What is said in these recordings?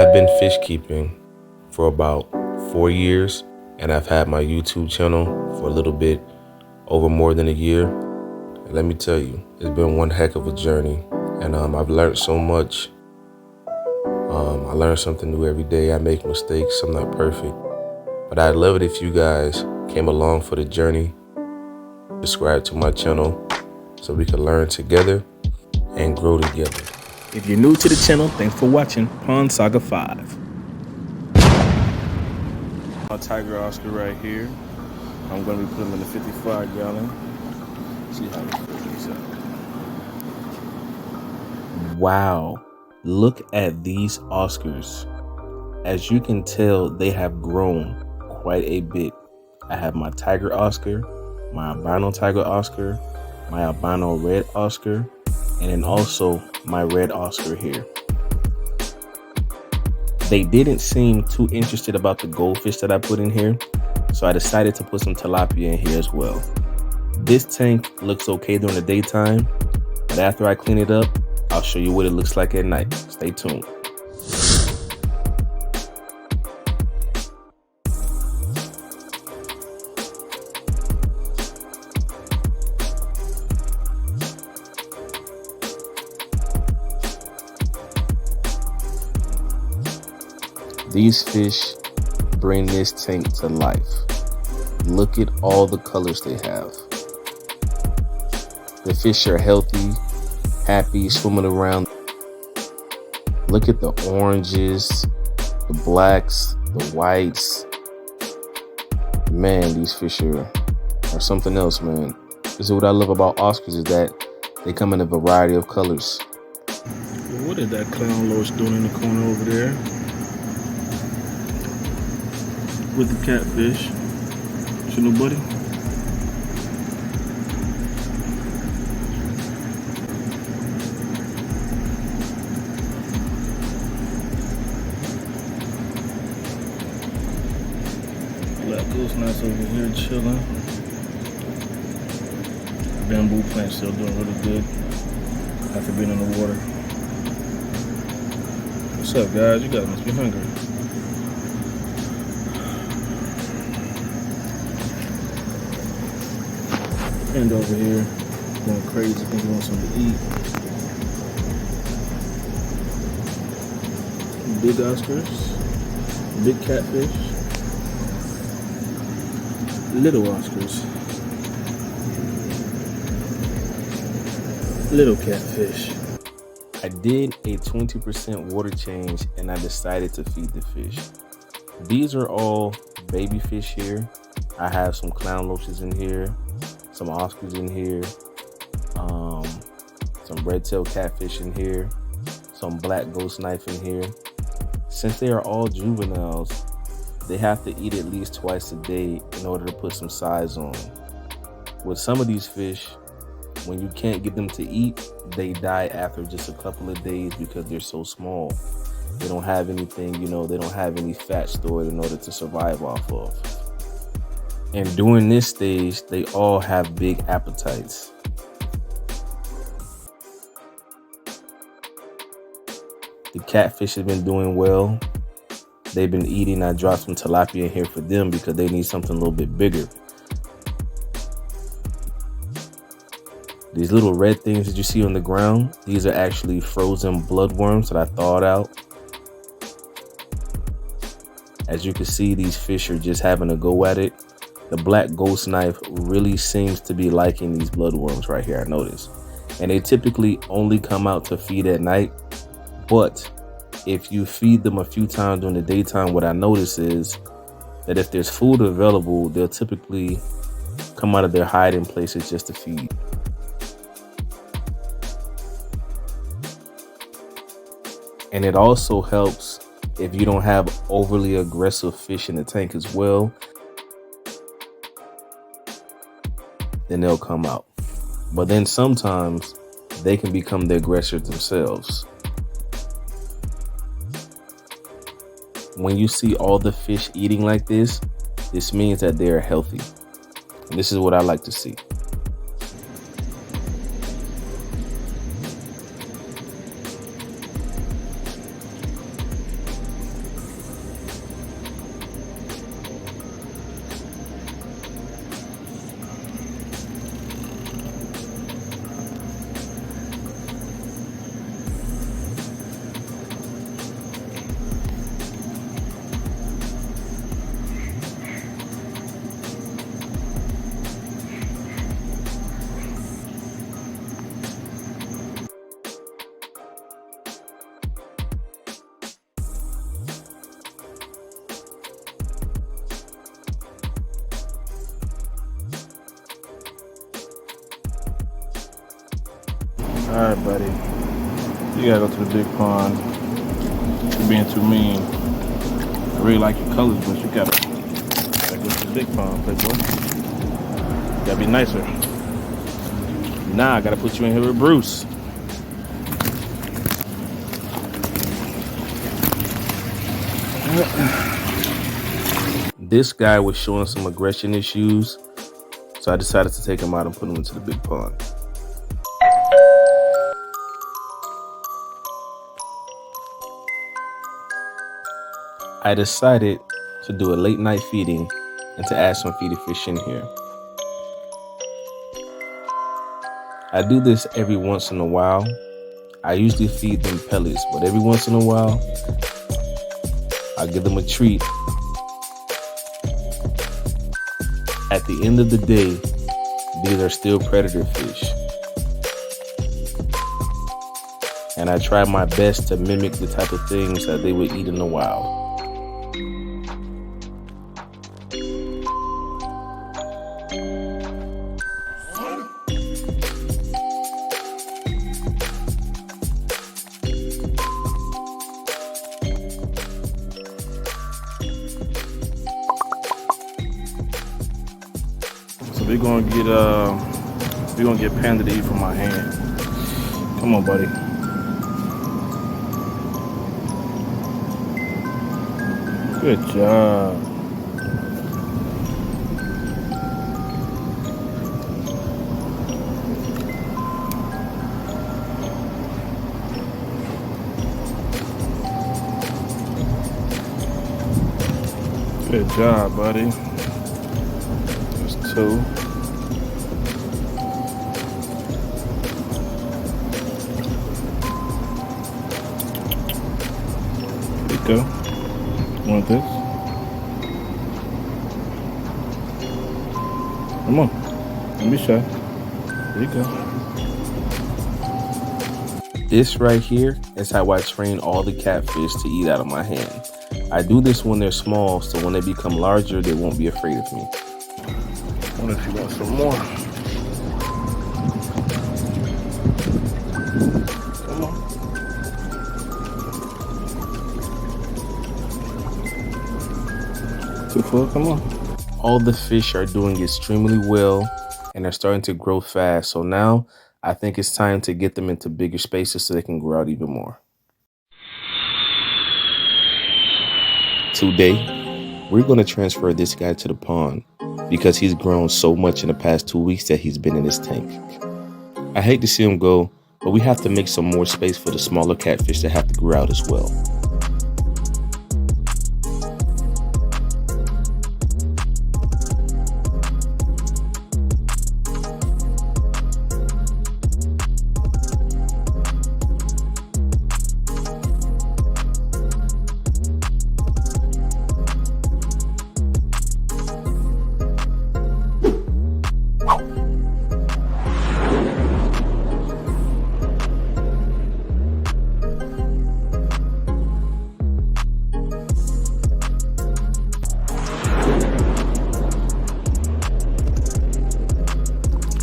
I've been fish keeping for about 4 years, and I've had my YouTube channel for a little bit over more than a year. And let me tell you, it's been one heck of a journey, and I've learned so much. I learn something new every day. I make mistakes. I'm not perfect, but I'd love it if you guys came along for the journey. Subscribe to my channel so we can learn together and grow together. If you're new to the channel, thanks for watching Pond Saga 5. My Tiger Oscar right here. I'm going to be putting him in the 55 gallon. See how he fills up. Wow, look at these Oscars. As you can tell, they have grown quite a bit. I have my Tiger Oscar, my albino Tiger Oscar, my albino red Oscar, and then also my red Oscar here. They didn't seem too interested about the goldfish that I put in here, so I decided to put some tilapia in here as well. This tank looks okay during the daytime, but after I clean it up, I'll show you what it looks like at night. Stay tuned. These fish bring this tank to life. Look at all the colors they have. The fish are healthy, happy, swimming around. Look at the oranges, the blacks, the whites. Man, these fish are something else, man. This is what I love about Oscars, is that they come in a variety of colors. What is that clown loach doing in the corner over there? With the catfish. See nobody? Black goosenuts over here chilling. Bamboo plant still doing really good after being in the water. What's up, guys? You guys must be hungry. And over here, going crazy, thinking he wants something to eat. Big Oscars, big catfish, little Oscars, little catfish. I did a 20% water change and I decided to feed the fish. These are all baby fish here. I have some clown loaches in here, some Oscars in here, some red-tailed catfish in here, some black ghost knife in here. Since they are all juveniles, they have to eat at least twice a day in order to put some size on. With some of these fish, when you can't get them to eat, they die after just a couple of days because they're so small. They don't have anything, they don't have any fat stored in order to survive off of. And during this stage, they all have big appetites. The catfish have been doing well. They've been eating. I dropped some tilapia in here for them because they need something a little bit bigger. These little red things that you see on the ground, these are actually frozen bloodworms that I thawed out. As you can see, these fish are just having a go at it. The black ghost knife really seems to be liking these bloodworms right here, I noticed. And they typically only come out to feed at night. But if you feed them a few times during the daytime, what I notice is that if there's food available, they'll typically come out of their hiding places just to feed. And it also helps if you don't have overly aggressive fish in the tank as well. Then they'll come out. But then sometimes they can become the aggressor themselves. When you see all the fish eating like this means that they are healthy. And this is what I like to see. Alright, buddy. You gotta go to the big pond. You're being too mean. I really like your colors, but you gotta go to the big pond, playboy. You gotta be nicer. Nah, I gotta put you in here with Bruce. This guy was showing some aggression issues, so I decided to take him out and put him into the big pond. I decided to do a late night feeding and to add some feeder fish in here. I do this every once in a while. I usually feed them pellets, but every once in a while, I give them a treat. At the end of the day, these are still predator fish. And I try my best to mimic the type of things that they would eat in the wild. So we're gonna get Panda to eat from my hand. Come on, buddy. Good job. Good job, buddy. That's 2. There you go. Want this? Come on. Don't be shy. There you go. This right here is how I train all the catfish to eat out of my hand. I do this when they're small, so when they become larger, they won't be afraid of me. I wonder if you want some more. Come on. Too full? Come on. All the fish are doing extremely well and are starting to grow fast. So now I think it's time to get them into bigger spaces so they can grow out even more. Today, we're going to transfer this guy to the pond because he's grown so much in the past 2 weeks that he's been in this tank. I hate to see him go, but we have to make some more space for the smaller catfish that have to grow out as well.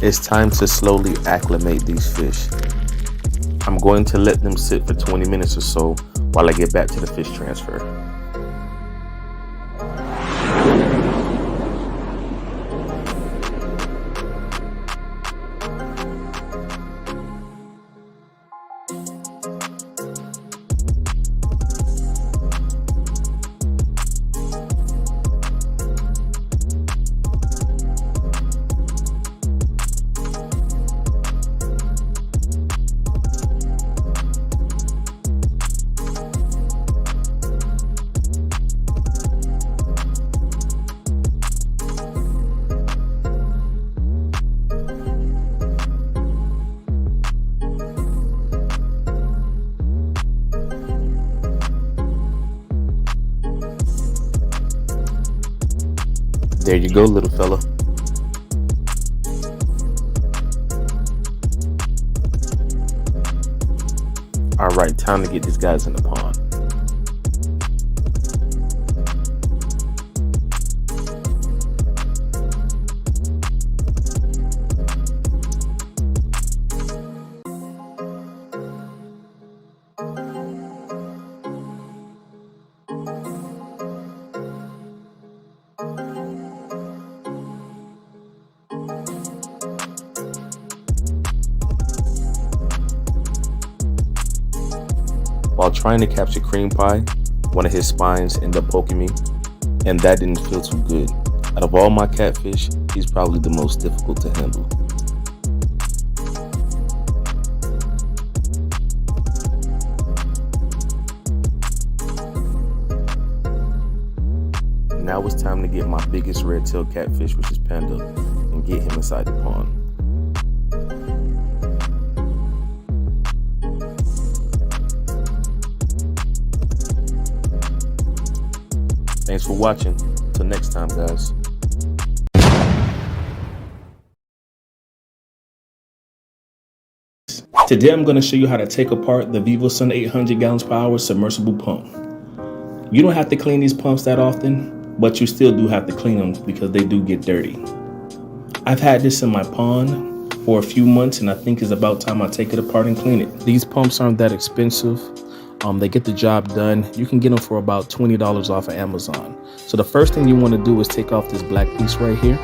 It's time to slowly acclimate these fish. I'm going to let them sit for 20 minutes or so while I get back to the fish transfer. There you go, little fella. All right, time to get these guys in the pond. While trying to capture cream pie, one of his spines ended up poking me, and that didn't feel too good. Out of all my catfish, he's probably the most difficult to handle. Now it's time to get my biggest red-tailed catfish, which is Panda, and get him inside the pond. Thanks for watching. Till next time, guys. Today I'm going to show you how to take apart the VivoSun 800 gallons per hour submersible pump. You don't have to clean these pumps that often, but you still do have to clean them because they do get dirty. I've had this in my pond for a few months, and I think it's about time I take it apart and clean it. These pumps aren't that expensive. They get the job done. You can get them for about $20 off of Amazon. So the first thing you want to do is take off this black piece right here.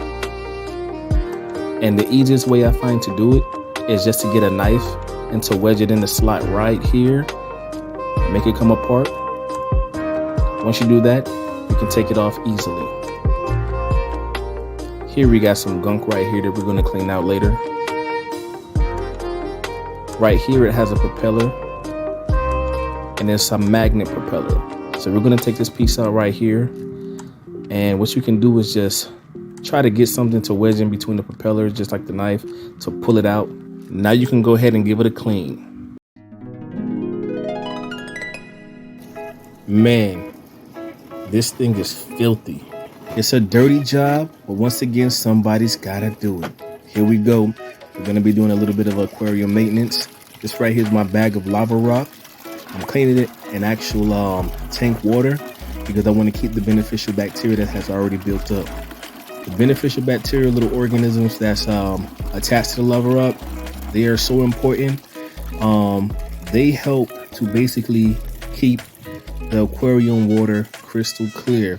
And the easiest way I find to do it is just to get a knife and to wedge it in the slot right here. Make it come apart. Once you do that, you can take it off easily. Here we got some gunk right here that we're going to clean out later. Right here it has a propeller. And there's some magnet propeller. So we're going to take this piece out right here. And what you can do is just try to get something to wedge in between the propellers, just like the knife, to pull it out. Now you can go ahead and give it a clean. Man, this thing is filthy. It's a dirty job, but once again, somebody's got to do it. Here we go. We're going to be doing a little bit of aquarium maintenance. This right here is my bag of lava rock. I'm cleaning it in actual tank water because I want to keep the beneficial bacteria that has already built up. The beneficial bacteria, little organisms that's attached to the lava rock, they are so important. They help to basically keep the aquarium water crystal clear,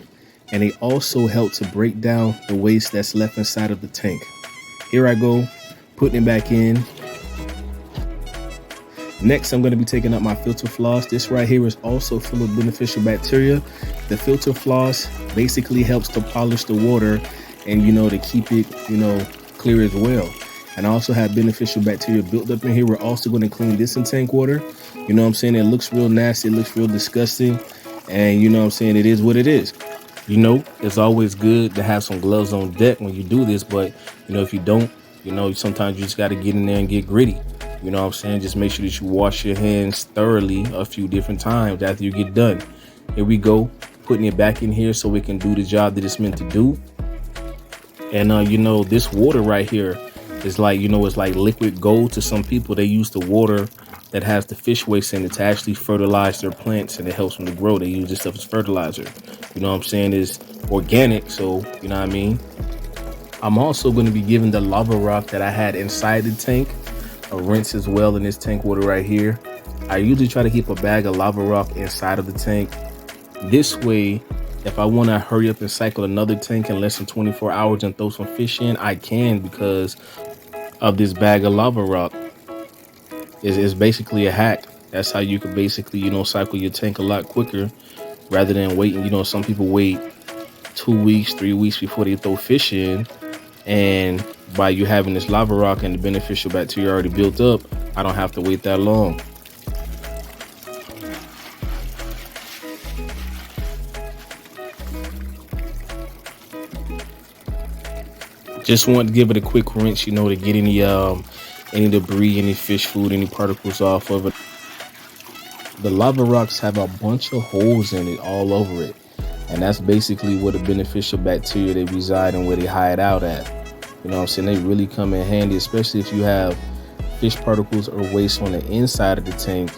and they also help to break down the waste that's left inside of the tank. Here I go, putting it back in. Next, I'm going to be taking up my filter floss. This right here is also full of beneficial bacteria. The filter floss basically helps to polish the water and, to keep it, clear as well. And I also have beneficial bacteria built up in here. We're also going to clean this in tank water. You know what I'm saying? It looks real nasty. It looks real disgusting. And you know what I'm saying? It is what it is. It's always good to have some gloves on deck when you do this. But, if you don't, sometimes you just got to get in there and get gritty. You know what I'm saying? Just make sure that you wash your hands thoroughly a few different times after you get done. Here we go, putting it back in here so it can do the job that it's meant to do. And, this water right here is like, it's like liquid gold to some people. They use the water that has the fish waste in it to actually fertilize their plants, and it helps them to grow. They use this stuff as fertilizer. You know what I'm saying? It's organic, so, you know what I mean? I'm also going to be giving the lava rock that I had inside the tank a rinse as well in this tank water right here. I usually try to keep a bag of lava rock inside of the tank. This way, if I want to hurry up and cycle another tank in less than 24 hours and throw some fish in, I can, because of this bag of lava rock. It's basically a hack. That's how you can basically, cycle your tank a lot quicker rather than waiting. Some people wait 2 weeks, 3 weeks before they throw fish in. And by you having this lava rock and the beneficial bacteria already built up, I don't have to wait that long. Just want to give it a quick rinse, to get any debris, any fish food, any particles off of it. The lava rocks have a bunch of holes in it all over it. And that's basically where the beneficial bacteria, they reside and where they hide out at. You know what I'm saying? They really come in handy, especially if you have fish particles or waste on the inside of the tank.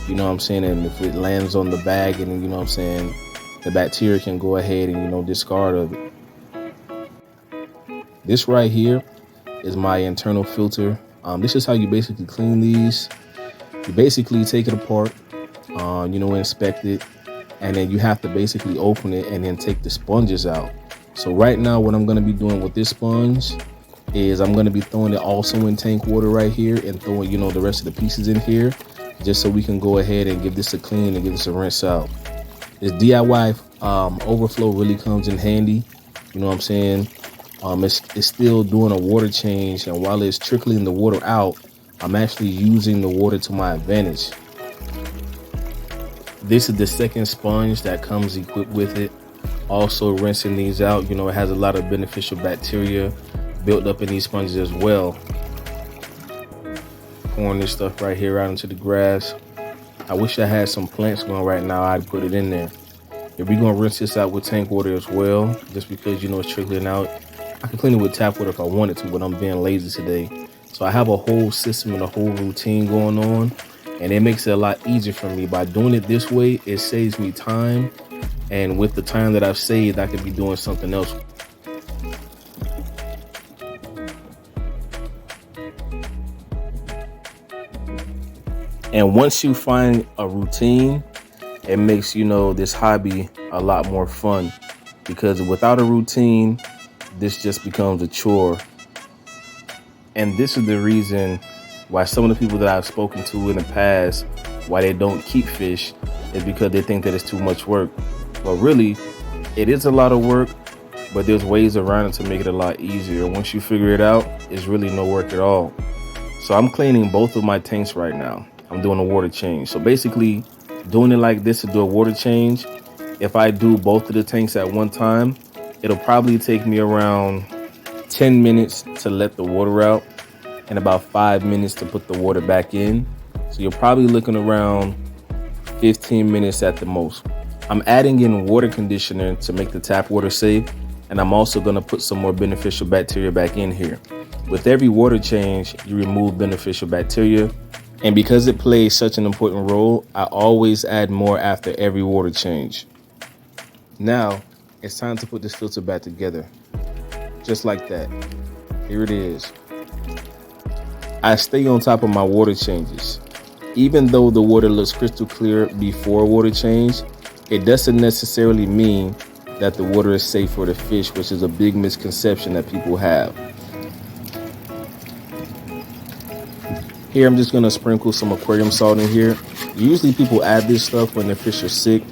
You know what I'm saying? And if it lands on the bag, and you know what I'm saying, the bacteria can go ahead and, discard of it. This right here is my internal filter. This is how you basically clean these. You basically take it apart, inspect it, and then you have to basically open it and then take the sponges out. So right now, what I'm going to be doing with this sponge is I'm going to be throwing it also in tank water right here and throwing, the rest of the pieces in here. just so we can go ahead and give this a clean and give this a rinse out. This DIY overflow really comes in handy. You know what I'm saying? It's still doing a water change, and while it's trickling the water out, I'm actually using the water to my advantage. This is the second sponge that comes equipped with it. Also rinsing these out, you know, it has a lot of beneficial bacteria built up in these sponges as well. Pouring this stuff right here out into the grass. I wish I had some plants going right now, I'd put it in there. If we're gonna rinse this out with tank water as well, just because, you know, it's trickling out. I can clean it with tap water if I wanted to, but I'm being lazy today. So I have a whole system and a whole routine going on, and it makes it a lot easier for me. By doing it this way, it saves me time, and with the time that I've saved, I could be doing something else. And once you find a routine, it makes, you know, this hobby a lot more fun, because without a routine, this just becomes a chore. And this is the reason why some of the people that I've spoken to in the past, why they don't keep fish, is because they think that it's too much work. But really, it is a lot of work, but there's ways around it to make it a lot easier. Once you figure it out, it's really no work at all. So I'm cleaning both of my tanks right now. I'm doing a water change. So basically, doing it like this to do a water change, if I do both of the tanks at one time, it'll probably take me around 10 minutes to let the water out and about 5 minutes to put the water back in. So you're probably looking around 15 minutes at the most. I'm adding in water conditioner to make the tap water safe, and I'm also going to put some more beneficial bacteria back in here. With every water change, you remove beneficial bacteria, and because it plays such an important role, I always add more after every water change. Now, it's time to put this filter back together. Just like that. Here it is. I stay on top of my water changes. Even though the water looks crystal clear before water change, it doesn't necessarily mean that the water is safe for the fish, which is a big misconception that people have. Here, I'm just gonna sprinkle some aquarium salt in here. Usually people add this stuff when their fish are sick.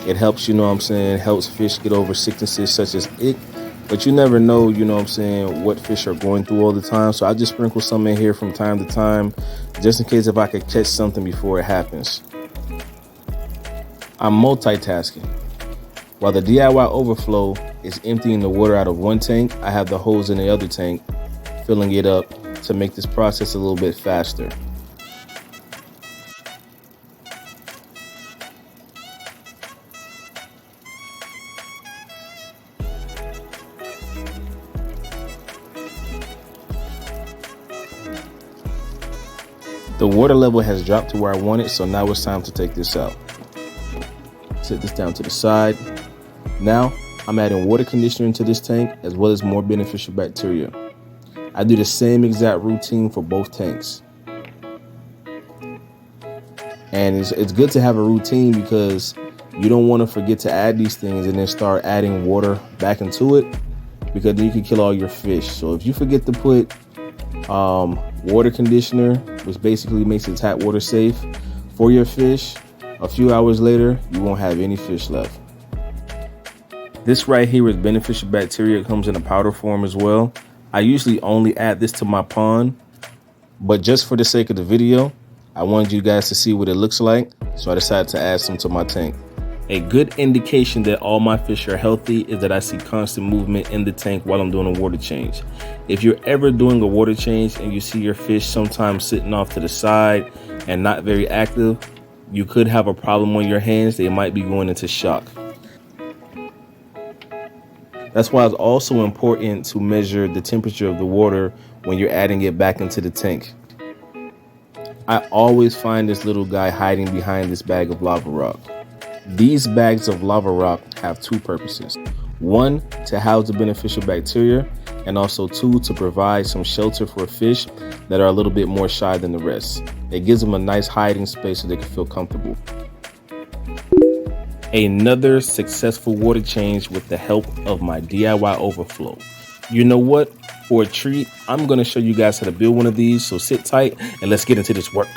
It helps, you know what I'm saying, helps fish get over sicknesses such as ick. But you never know, you know what I'm saying, what fish are going through all the time. So I just sprinkle some in here from time to time, just in case if I could catch something before it happens. I'm multitasking. While the DIY overflow is emptying the water out of one tank, I have the hose in the other tank, filling it up to make this process a little bit faster. The water level has dropped to where I want it, so now it's time to take this out. Set this down to the side. Now, I'm adding water conditioner into this tank as well as more beneficial bacteria. I do the same exact routine for both tanks. And it's good to have a routine because you don't want to forget to add these things and then start adding water back into it, because then you can kill all your fish. So if you forget to put water conditioner, which basically makes the tap water safe for your fish, a few hours later, you won't have any fish left. This right here is beneficial bacteria. It comes in a powder form as well. I usually only add this to my pond, but just for the sake of the video, I wanted you guys to see what it looks like, so I decided to add some to my tank. A good indication that all my fish are healthy is that I see constant movement in the tank while I'm doing a water change. If you're ever doing a water change and you see your fish sometimes sitting off to the side and not very active, you could have a problem on your hands. They might be going into shock. That's why it's also important to measure the temperature of the water when you're adding it back into the tank. I always find this little guy hiding behind this bag of lava rock. These bags of lava rock have two purposes. One, to house the beneficial bacteria, and also two, to provide some shelter for fish that are a little bit more shy than the rest. It gives them a nice hiding space so they can feel comfortable. Another successful water change with the help of my DIY overflow. You know what? For a treat, I'm going to show you guys how to build one of these, so sit tight and let's get into this work.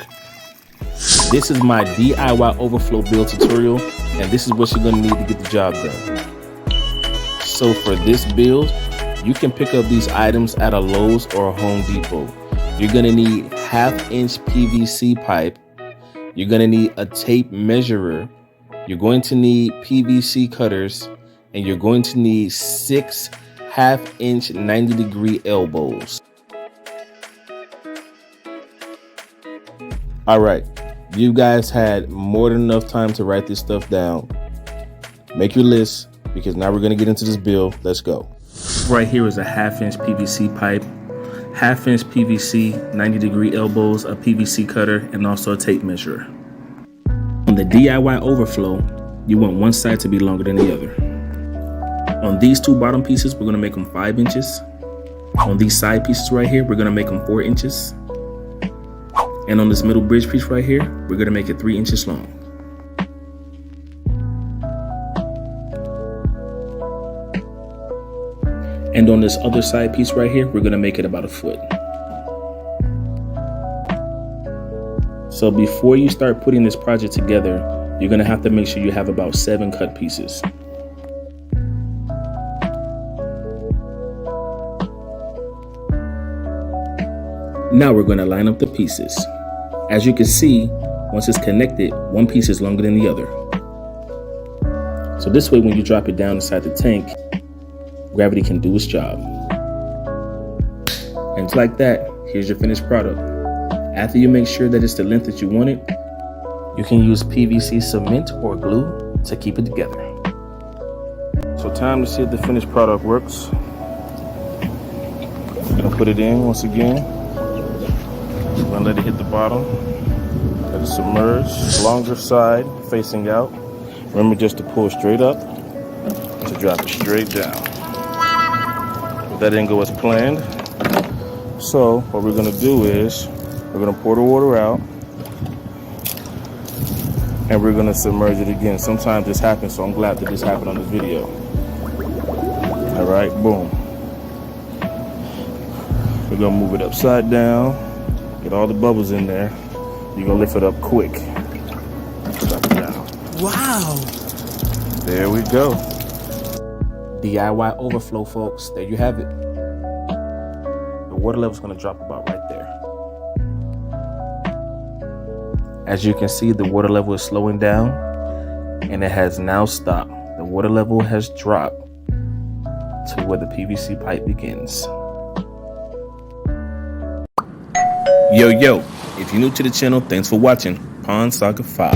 This is my DIY overflow build tutorial, and this is what you're gonna need to get the job done. So for this build, you can pick up these items at a Lowe's or a Home Depot. You're gonna need 1/2-inch PVC pipe. You're gonna need a tape measurer. You're going to need PVC cutters, and you're going to need 6 1/2-inch 90-degree elbows. All right, you guys had more than enough time to write this stuff down. Make your list, because now we're gonna get into this build. Let's go. Right here is a 1/2-inch PVC pipe, 1/2-inch PVC, 90-degree elbows, a PVC cutter, and also a tape measure. On the DIY overflow, you want one side to be longer than the other. On these two bottom pieces, we're gonna make them 5 inches. On these side pieces right here, we're gonna make them 4 inches. And on this middle bridge piece right here, we're gonna make it 3 inches long. And on this other side piece right here, we're gonna make it about 1 foot. So before you start putting this project together, you're gonna have to make sure you have about 7 cut pieces. Now we're gonna line up the pieces. As you can see, once it's connected, one piece is longer than the other. So this way, when you drop it down inside the tank, gravity can do its job. And just like that, here's your finished product. After you make sure that it's the length that you want it, you can use PVC cement or glue to keep it together. So time to see if the finished product works. I'm gonna put it in once again. I'm gonna let it hit the bottom. Let it submerge. Longer side facing out. Remember just to pull straight up, to drop it straight down. But that didn't go as planned. So what we're gonna do is, we're gonna pour the water out, and we're gonna submerge it again. Sometimes this happens, so I'm glad that this happened on this video. All right, boom. We're gonna move it upside down, get all the bubbles in there. You're gonna lift it up quick. Drop it down. Wow. There we go. DIY overflow, folks. There you have it. The water level's gonna drop about right there. As you can see, the water level is slowing down, and it has now stopped. The water level has dropped to where the PVC pipe begins. Yo, if you're new to the channel, thanks for watching Pond Saga 5.